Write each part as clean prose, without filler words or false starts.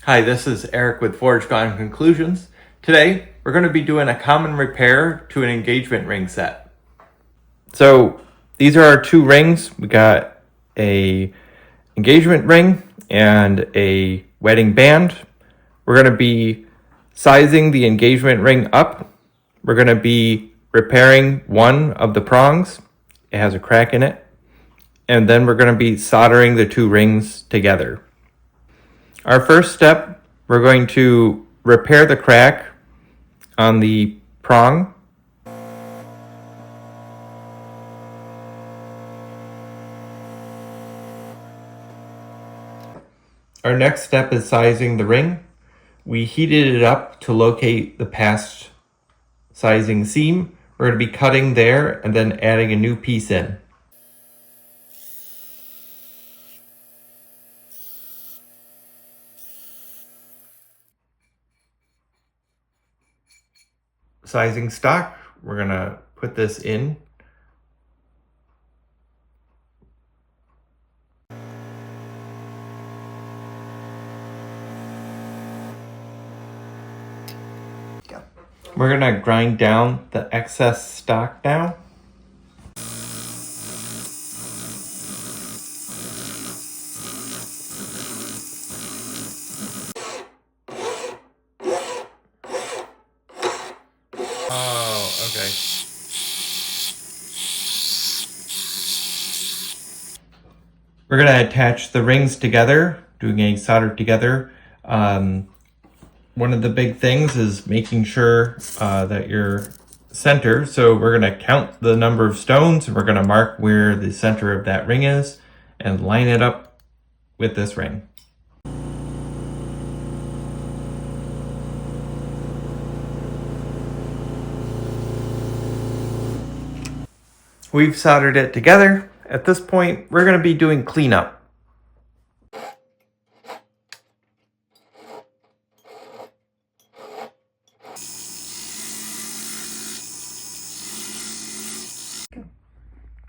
Hi, this is Eric with Forge Gone Conclusions. Today, we're going to be doing a common repair to an engagement ring set. So these are our two rings. We got a engagement ring and a wedding band. We're going to be sizing the engagement ring up. We're going to be repairing one of the prongs. It has a crack in it. And then we're going to be soldering the two rings together. Our first step, we're going to repair the crack on the prong. Our next step is sizing the ring. We heated it up to locate the past sizing seam. We're going to be cutting there and then adding a new piece in. Sizing stock, we're going to put this in. We're going to grind down the excess stock now. Oh, okay. We're going to attach the rings together, doing a solder together. One of the big things is making sure that you're center. So we're going to count the number of stones and we're going to mark where the center of that ring is and line it up with this ring. We've soldered it together. At this point, we're going to be doing cleanup.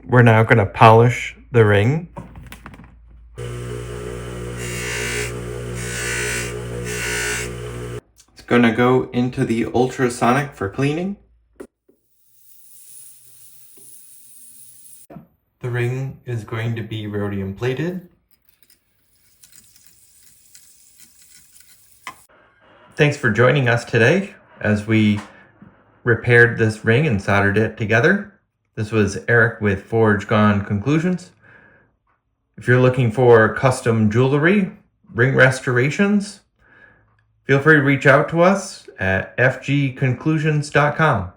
We're now going to polish the ring. It's going to go into the ultrasonic for cleaning. The ring is going to be rhodium plated. Thanks for joining us today as we repaired this ring and soldered it together. This was Eric with Forge Gone Conclusions. If you're looking for custom jewelry, ring restorations, feel free to reach out to us at fgconclusions.com.